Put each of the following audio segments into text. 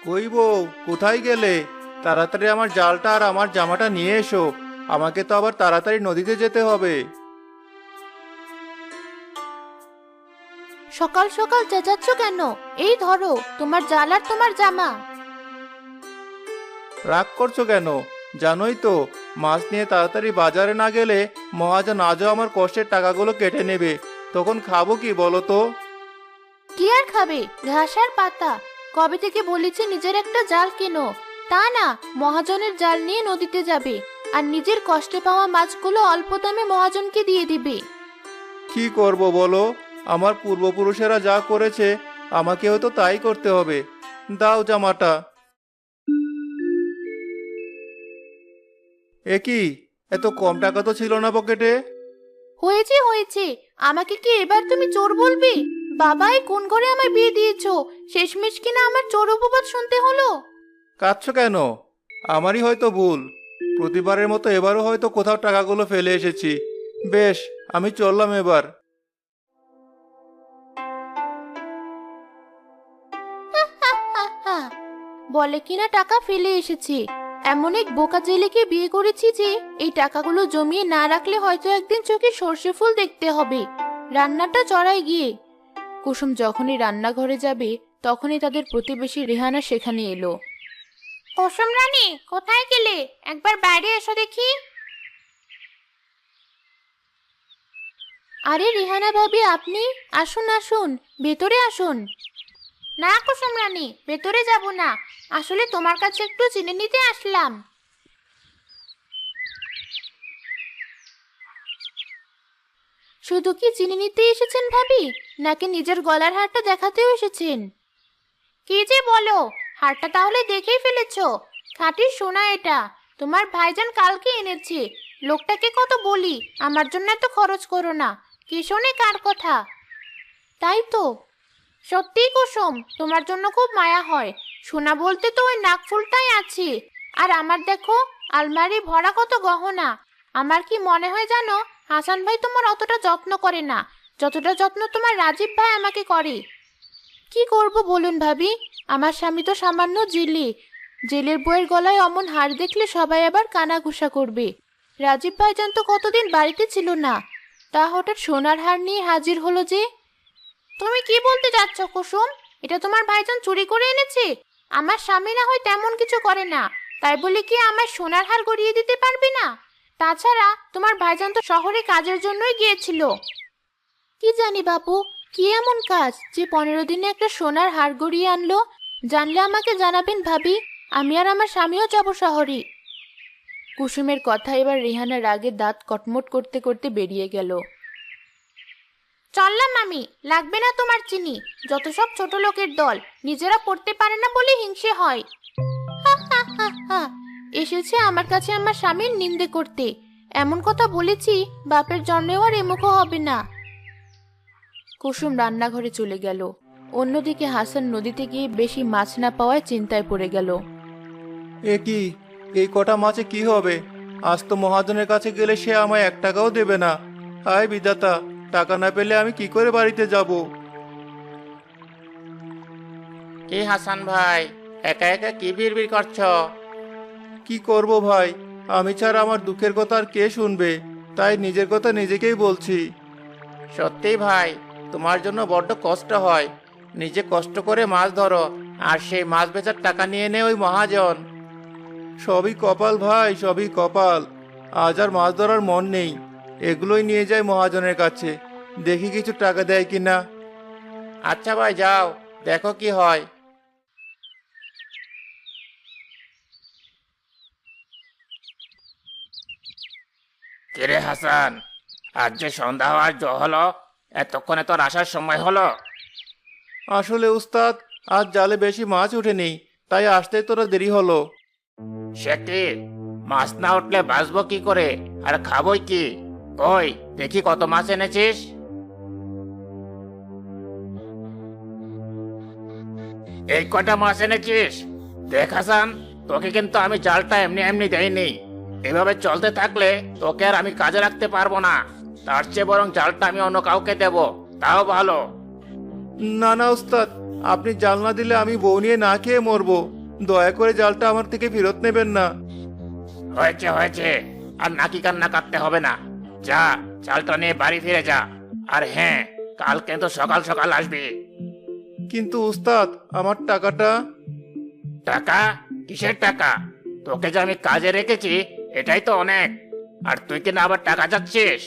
কই বউ, কোথায় গেলে? তাড়াতাড়ি আমার জালটা আর আমার জামাটা নিয়ে এসো। আমাকে তো আবার তাড়াতাড়ি নদীতে যেতে হবে। সকাল সকাল চেঁচাচ্ছ কেন? এই ধরো তোমার জাল আর তোমার জামা। রাগ করছো কেন? জানোই তো, মাছ নিয়ে তাড়াতাড়ি বাজারে না গেলে মহাজন আজও আমার কষ্টের টাকাগুলো কেটে নেবে। তখন খাবো কি বলো তো? কি আর খাবে? ঘাস আর পাতা। কবে থেকে বলেছি নিজের একটা জাল কেনো, তা না মহাজনের জাল নিয়ে নদীতে যাবে আর নিজের কষ্টে পাওয়া মাছগুলো অল্প দামে মহাজনকে দিয়ে দিবে। কি করব বলো? আমার পূর্বপুরুষেরা যা করেছে আমাকেও তো তাই করতে হবে। দাও জামাটা। এ কি, এত কম টাকা তো ছিল না পকেটে। হয়েছে হয়েছে, আমাকে কি এবার তুমি চোর বলবে? বাবাই কোন ঘরে আমায় বিয়ে দিয়েছো, শেষমেশ কিনা আমার চোর উপবাদ শুনতে হলো। কাঁদছো কেন? আমারই হয়তো ভুল। প্রতিবারের মতো এবারও হয়তো কোথাও টাকাগুলো ফেলে এসেছি। বেশ, আমি চললাম এবার। বলে কিনা টাকা ফেলে এসেছি। এমন এক বোকা জেলেকে বিয়ে করেছি যে এই টাকাগুলো জমিয়ে না রাখলে হয়তো একদিন চোখে সর্ষে ফুল দেখতে হবে। রান্নাটা চড়াই গিয়ে কুসুম যখনই রান্নাঘরে যাবে তখনই তাদের প্রতিবেশী রেহানা সেখানে এলো। কুসুম রানী, কোথায় গেলে? একবার বাইরে এসো দেখি। আরে রেহানা ভাবি, আপনি? আসুন আসুন, ভেতরে আসুন। না কুসুম রানী, ভেতরে যাব না। আসলে তোমার কাছে একটু চিনি নিতে আসলাম। শুধু কি চিনি নিতে এসেছেন ভাবি, নাকি নিজের গলার হারটা দেখাতেও এসেছেন? কি যে বলো, হারটা তাহলে দেখেই ফেলেছো? খাঁটি সোনা এটা, তোমার ভাইজান কালকে এনেছে। লোকটাকে কত বলি আমার জন্য এত খরচ করো না, কি শোনে কার কথা। তাই তো, সত্যি কুসুম, তোমার জন্য খুব মায়া হয়। সোনা বলতে তো ওই নাকফুলটাই আছে। আর আমার দেখো, আলমারি ভরা কত গহনা। আমার কি মনে হয় জানো, হাসান ভাই তোমার অতটা যত্ন করে না, যতটা যত্ন তোমার রাজীব ভাই আমাকে করে। কি করব বলুন ভাবি, আমার স্বামী তো সামান্য জেলে। জেলের বউয়ের গলায় অমন হার দেখলে সবাই আবার কানাঘুষা করবে। রাজীব ভাইজান তো কতদিন বাড়িতে ছিল না, তা হঠাৎ সোনার হার নিয়ে হাজির হলো যে। তুমি কি বলতে চাচ্ছ কুসুম? এটা তোমার ভাইজান চুরি করে এনেছে? আমার স্বামী না হয় তেমন কিছু করে না, তাই বলে কি আমার সোনার হার গড়িয়ে দিতে পারবে না? তাছাড়া তোমার ভাইজান তো শহরে কাজের জন্যই গিয়েছিল। কি জানি বাপু, কি এমন কাজ যে 15 দিনে একটা সোনার হার গড়িয়ে আনলো? জানলে আমাকে জানাবেন ভাবি, আমি আর আমার স্বামীও যাব শহরে। কুসুমের কথা এবার রেহানা রাগে দাঁত কটমট করতে করতে বেরিয়ে গেল। চললাম আমি, লাগবে না তোমার চিনি। যত সব ছোট লোকের দল, নিজেরা পড়তে পারে না বলে হিংসে হয়। হা হা হা হা, এসেছে আমার কাছে আমার স্বামীর নিন্দে করতে। এমন কথা বলেছি, বাপের জন্মেও আর এমুখো হবে না। কুসুম রান্নাঘরে চলে গেল। অন্যদিকে হাসান নদীতে গিয়ে বেশি মাছ না পাওয়ায় চিন্তায় পড়ে গেল। এ কি, এই কটা মাছে কি হবে? আজ তো মহাজনের কাছে গেলে সে আমায় 1 টাকাও দেবে না। হায় বিধাতা, টাকা না পেলে আমি কি করে বাড়িতে যাব? কি হাসান ভাই, একা একা কি বিড়বিড় করছো? কি করব ভাই, আমি ছাড়া আমার দুঃখের কথা আর কে শুনবে? তাই নিজের কথা নিজেকেই বলছি। সত্যি ভাই, তোমার জন্য বড্ড কষ্ট হয়। নিজে কষ্ট করে মাছ ধরো, আর সেই মাছ বেচার টাকা নিয়ে নে ওই মহাজন। সবই কপাল ভাই, সবই কপাল। আজ আর মাছ ধরার মন নেই। এগুলোই নিয়ে যাই মহাজনের কাছে, দেখি কিছু টাকা দেয় কিনা। আচ্ছা ভাই, যাও, দেখো কি হয়। কিরে হাসান, আজ যে সন্ধ্যা হওয়ার হলো, এতক্ষণে তোর আসার সময় হলো? আসলে উস্তাদ, আজ জালে বেশি মাছ ওঠেনি, তাই আসতে তোরা দেরি হলো। সে কি, মাছ না উঠলে বাঁচবো কি করে, আর খাবোই কি? কই দেখি কত মাছ এনেছিস। এই কটা মাছ এনেছিস? দেখ হাসান, তোকে কিন্তু আমি জালটা এমনি এমনি দেইনি। এভাবে চলতে থাকলে তোকে আর আমি কাজে রাখতে পারবো না। তার চেয়ে বরং জালটা আমি অন্য কাউকে দেব, তাও ভালো। না না উস্তাদ, আপনি জাল না দিলে আমি বউ নিয়ে না খেয়ে মরবো। দয়া করে জালটা আমার থেকে ফেরত নেবেন না। হয়েছে হয়েছে, আর নাকি কান্না কাটতে হবে না। যা, চালটা নিয়ে বাড়ি ফিরে যা। আর হ্যাঁ, কাল কিন্তু সকাল সকাল আসবি। কিন্তু উস্তাদ, আমার টাকাটা? টাকা? কিসের টাকা? তোকে যে আমি কাজে রেখেছি এটাই তো অনেক। আর তুই কিনা আবার টাকা চাচ্ছিস?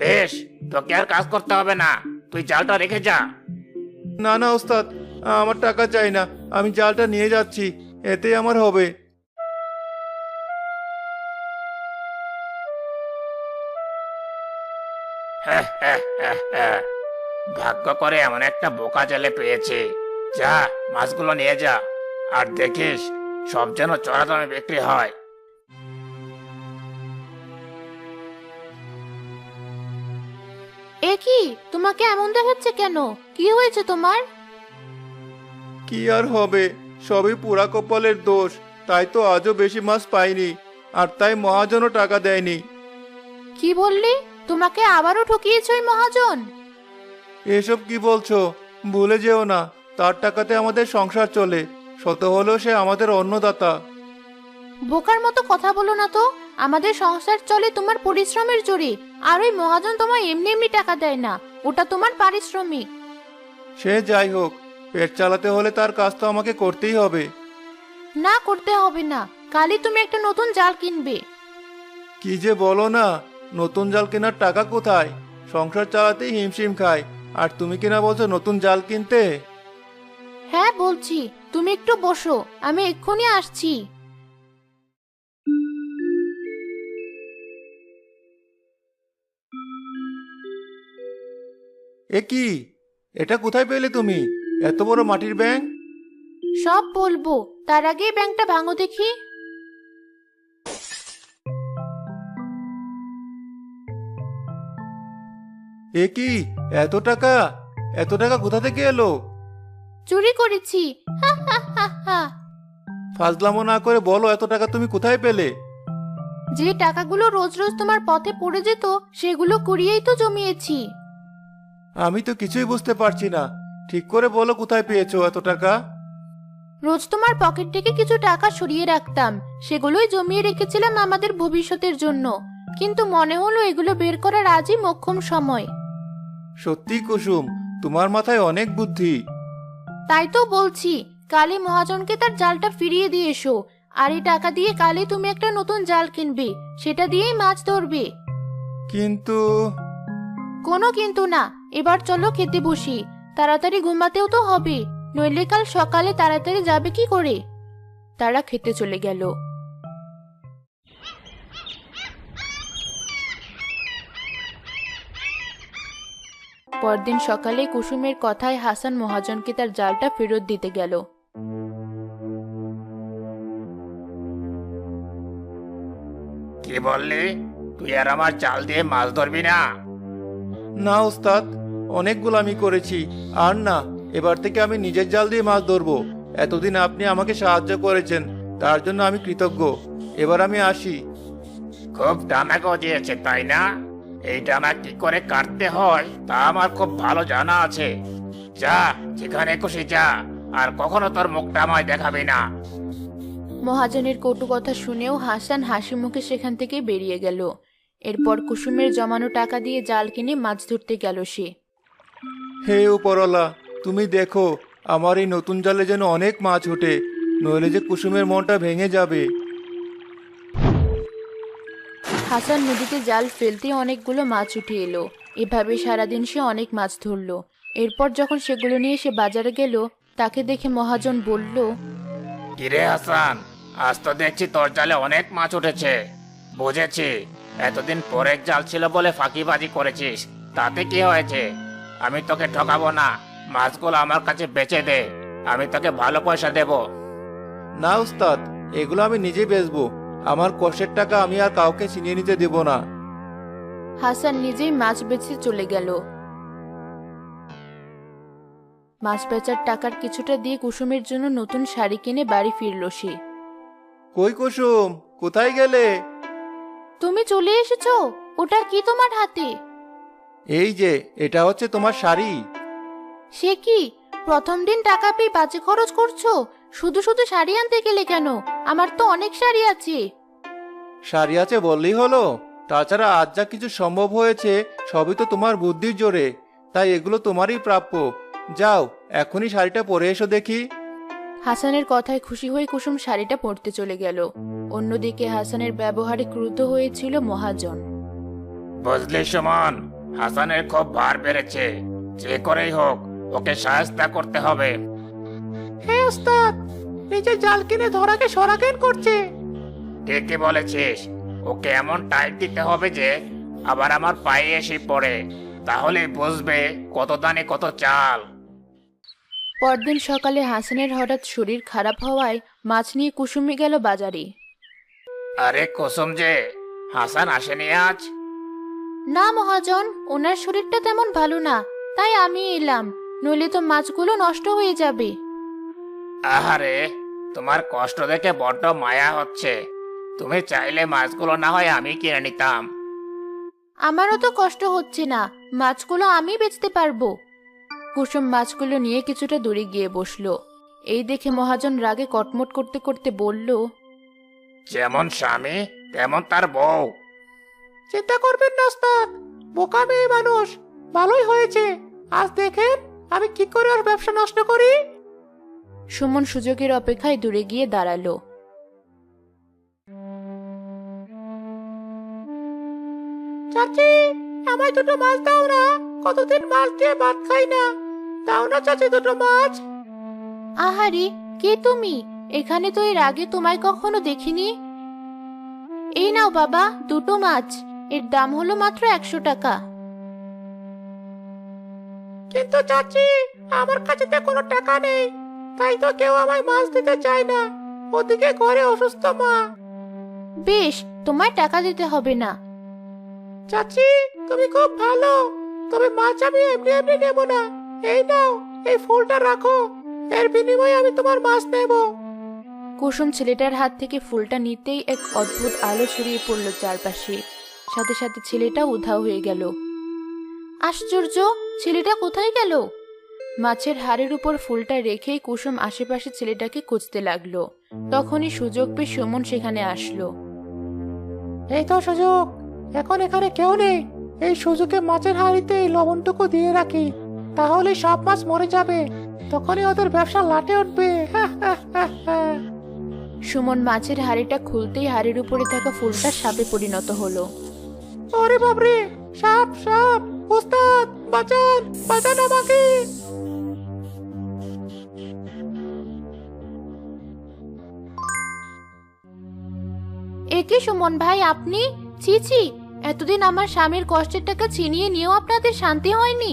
বেশ, তোকে আর কাজ করতে হবে না, তুই জালটা রেখে যা। না না উস্তাদ, আমার টাকা চাই না। আমি জালটা নিয়ে যাচ্ছি, এতেই আমার হবে। ভাগ্য করে এমন একটা বোকা জেলে পেয়েছে। যা, মাছগুলো নিয়ে যা। আর দেখিস সব যেন চড়া দামে বিক্রি হয়। এ কি, তোমাকে এমন দেখাচ্ছে কেন? কি হয়েছে তোমার? কি আর হবে, সবই পোড়া কপালের দোষ। তাই তো আজও বেশি মাছ পাইনি, আর তাই মহাজনও টাকা দেয়নি। কি বললি? তোমাকে আবারও ঠকিয়েছে ওই মহাজন? এসব কি বলছো? ভুলে যেও না, তার টাকাতে আমাদের সংসার চলে। শত হলেও সে আমাদের অন্নদাতা। বোকার মতো কথা বলো না তো। আমাদের সংসার চলে তোমার পরিশ্রমের জোরে। আর ওই মহাজন তোমায় এমনি এমনি টাকা দেয় না, ওটা তোমার পারিশ্রমিক। সে যাই হোক, পেট চালাতে হলে তার কাজ তো আমাকে করতেই হবে। না, করতে হবে না। কালই তুমি একটা নতুন জাল কিনবে। কি যে বলো না, নতুন জাল কেনার টাকা কোথায়? সংসার চালাতেই হিমশিম খায়, আর তুমি কিনা বলছো নতুন জাল কিনতে? হ্যাঁ বলছি, তুমি একটু বসো, আমি এক্ষুনি আসছি। এ কি, এটা কোথায় পেলে তুমি? এত বড় মাটির ব্যাঙ? সব বলবো, তার আগে ব্যাংকটা ভাঙো দেখি। এ কি, এত টাকা? এত টাকা কোথা থেকে এলো? চুরি করেছি, হা হা হা হা। ফাজলামো না করে বলো, এত টাকা তুমি কোথায় পেলে? যে টাকাগুলো রোজ রোজ তোমার পথে পড়ে যেত সেগুলো কুড়িয়েই তো জমিয়েছি। আমি তো কিছুই বুঝতে পারছি না। ঠিক করে বলো, কোথায় পেয়েছো এত টাকা? রোজ তোমার পকেট থেকে কিছু টাকা সরিয়ে রাখতাম, সেগুলোই জমিয়ে রেখেছিলাম আমাদের ভবিষ্যতের জন্য। কিন্তু মনে হলো এগুলো বের করার আজই মোক্ষম সময়। সত্যি কুসুম, তোমার মাথায় অনেক বুদ্ধি। তাই তো বলছি, কালই মহাজনকে তার জালটা ফিরিয়ে দিয়ে এসো। আর এই টাকা দিয়ে কালই তুমি একটা নতুন জাল কিনবে, সেটা দিয়েই মাছ ধরবে। কিন্তু কোনো কিন্তু না, এবার চলো খেতে বসি। তাড়াতাড়ি ঘুমাতেও তো হবে, নইলে কাল সকালে তাড়াতাড়ি যাবে কি করে? তারা খেতে চলে গেল। পরদিন সকালে কুসুমের কথায় হাসান মহাজনকে তার জালটা ফেরত দিতে গেল। কি বললি? তুই আর আমার জাল দিয়ে মাছ ধরবি না? না ওস্তাদ, অনেক গোলামি করেছি। আর না, এবার থেকে আমি নিজের জাল দিয়ে মাছ ধরবো। এতদিন আপনি আমাকে সাহায্য করেছেন, তার জন্য আমি কৃতজ্ঞ। এবার আমি আসি। খুব ডানা গজিয়েছে তাই না? এই ডানা কি করে কাটতে হয় তা আমার খুব ভালো জানা আছে। যা, যেখানে খুশি যা, আর কখনো তোর মুখটা আমায় দেখাবি না। মহাজনের কটু কথা শুনেও হাসান হাসি মুখে সেখান থেকে বেরিয়ে গেল। এরপর কুসুমের জমানো টাকা দিয়ে জাল কিনে মাছ ধরতে গেল সে। হে উপরওয়ালা, তুমি দেখো আমার এই নতুন জালে যেন অনেক মাছ ওঠে, নইলে যে কুসুমের মনটা ভেঙে যাবে। হাসান নদীতে জাল ফেলতে অনেকগুলো মাছ উঠে এলো। এভাবে সারাদিন সে অনেক মাছ ধরলো। এরপর যখন সেগুলো নিয়ে সে বাজারে গেল, তাকে দেখে মহাজন বলল, কিরে হাসান, আজ তো দেখছি তোর জালে অনেক মাছ উঠেছে। বুঝেছি, এতদিন পরের জাল ছিল বলে ফাঁকিবাজি করেছিস, তাতে কি হয়েছে? আমি তোকে ঠকাবো না, মাছগুলো আমার কাছে বেচে দে, আমি তোকে ভালো পয়সা দেব। না উস্তাদ, এগুলো আমি নিজে বেচবো। আমার কষ্টের টাকা আমি আর কাউকে ছিনিয়ে নিতে দেব না। হাসান নিজেই মাছ বেচে চলে গেল। মাছ বেচার টাকার কিছুটা দিয়ে কুসুমের জন্য নতুন শাড়ি কিনে বাড়ি ফিরল সে। কই কুসুম, কোথায় গেলে? তুমি চলে এসেছো? ওটা কি তোমার হাতে? এই যে, এটা হচ্ছে তোমার শাড়ি। সে কি, প্রথম দিন টাকা পেয়ে বাজে খরচ করছো। শুধু শুধু শাড়ি আনতে গেলে কেন? আমার তো অনেক শাড়ি আছে। শাড়ি আছে বললেই হলো? তাছাড়া আজ যা কিছু সম্ভব হয়েছে সবই তো তোমার বুদ্ধির জোরে, তাই এগুলো তোমারই প্রাপ্য। যাও, এখনই শাড়িটা পরে এসো দেখি। হাসানের কথায় খুশি হয়ে কুসুম শাড়িটা পরতে চলে গেল। অন্যদিকে হাসানের ব্যবহারে ক্রুদ্ধ হয়েছিল মহাজন। বুঝলি সুমন, হাসানের খুব ভার বেড়েছে। যে করেই হোক ওকে সাহায্য করতে হবে। হ্যাঁ ওস্তাদ, নিজের জাল কিনে ধরাকে সরাকেন করছে। ঠিকই বলেছিস, ওকে এমন টাইট দিতে হবে যে আবার আমার পায়ে এসে পড়ে, তাহলে বুঝবে কত দানে কত চাল। পরদিন সকালে হাসানের হঠাৎ শরীর খারাপ হওয়ায় মাছ নিয়ে কুসুমি গেল বাজারে। আরে কুসুম যে, হাসান আসেনি আজ? না মহাজন, ওনার শরীরটা তেমন ভালো না, তাই আমি এলাম, নইলে তো মাছগুলো নষ্ট হয়ে যাবে। আহারে, তোমার কষ্ট দেখে বড্ড মায়া হচ্ছে। তুমি চাইলে মাছগুলো না হয় আমি কিনে নিতাম। আমারও তো কষ্ট হচ্ছে না, মাছগুলো আমি বেচতে পারবো। কুসুম মাছগুলো নিয়ে কিছুটা দূরে গিয়ে বসলো। এই দেখে মহাজন রাগে কটমট করতে করতে বলল, যেমন স্বামী তেমন তার বউ। চিন্তা করবেন না ওস্তাদ, বোকা মেয়ে মানুষ। ভালোই হয়েছে, আজ দেখেন আমি কি করে ওর ব্যবসা নষ্ট করি। সুমন সুযোগের অপেক্ষায় দূরে গিয়ে দাঁড়ালো। চাচি, আমায় দুটো মাছ দাও না, কতদিন মাছ দিয়ে ভাত খাই না। দাও না চাচি দুটো মাছ। আহারে, কে তুমি? এখানে তো এর আগে তোমায় কখনো দেখিনি। এই নাও বাবা, দুটো মাছ। এর দাম হলো মাত্র 100 টাকা। কিন্তু চাচি, আমার কাছে তো কোনো টাকা নেই, তাই তো কেউ আমায় মাছ দিতে চায় না। ওদিকে ঘরে অসুস্থ মা। বেশ, তোমায় টাকা দিতে হবে না। চাচি, তুমি খুব ভালো, তবে মাছ আমি এমনি এমনি নেব না। এই নাও, এই ফুলটা রাখো, এর বিনিময়ে আমি তোমার মাছ নেব। কুসুম ছেলেটার হাত থেকে ফুলটা নিতেই এক অদ্ভুত আলো ছড়িয়ে পড়ল চারপাশে। সাথে সাথে ছেলেটা উধাও হয়ে গেল। আশ্চর্য, ছেলেটা কোথায় গেল? মাছের হাড়ের উপর ফুলটা রেখেই কুসুম আশেপাশে ছেলেটাকে খুঁজতে লাগলো। তখনই সুযোগ পেয়ে সুমন সেখানে আসলো। এই তো সুযোগ, এখন এখানে কেউ নেই। এই সুযোগে মাছের হাঁড়িতে এই লবণটুকু দিয়ে রাখি, তাহলে সব মাছ মরে যাবে। তখনই ওদের ব্যবসা লাটে উঠবে। সুমন মাছের হাড়িটা খুলতেই হাড়ির উপরে থাকা ফুলটা সাপে পরিণত হলো। ওরে বাপরে, সাপ সাপ! ওস্তাদ, বাঁচান বাঁচান আমাকে! একে সুমন ভাই, আপনি? ছি ছি, এতদিন আমার স্বামীর কষ্টের টাকা ছিনিয়ে নিয়েও আপনাদের শান্তি হয়নি।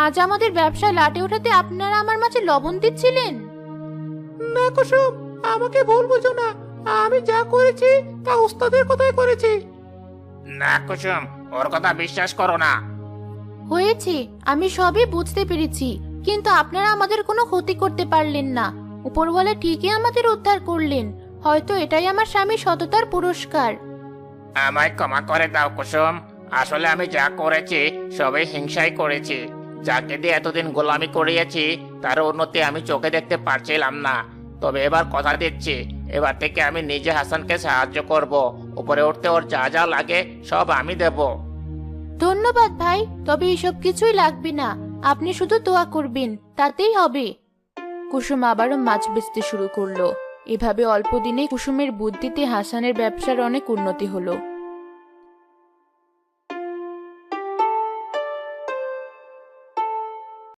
আজ আমাদের ব্যবসা লাটে ওঠাতে আপনারা আমার মাঝে লবণ দিচ্ছিলেন। না কুসুম, আমাকে ভুল বুঝো না। আমি যা করেছি তা ওস্তাদের কথাই করেছি। না কুসুম, ওর কথা বিশ্বাস করো না। হয়েছে, আমি সবই বুঝতে পেরেছি, কিন্তু আপনারা আমাদের কোনো ক্ষতি করতে পারলেন না। উপরওয়ালা ঠিকই আমাদের উদ্ধার করলেন। হয়তো এটাই আমার স্বামী সততার পুরস্কার। আমায় ক্ষমা করে দাও কুসুম, আসলে আমি যা করেছি সবই হিংসাই করেছি। যাকে দিয়ে এতদিন গোলামি করিয়েছি তার উন্নতি আমি চোখে দেখতে পারছিলাম না। তবে এবার কথা দিচ্ছি, এবার থেকে আমি নিজে হাসানকে সাহায্য করব। উপরে উঠতে ওর যা যা লাগে সব আমি দেব। ধন্যবাদ ভাই, তবে এসব কিছুই লাগবে না। আপনি শুধু দোয়া করবেন, তাতেই হবে। কুসুম আবারও মাছ বেচতে শুরু করলো। এভাবে অল্প দিনে কুসুমের বুদ্ধিতে হাসানের ব্যবসার অনেক উন্নতি হলো।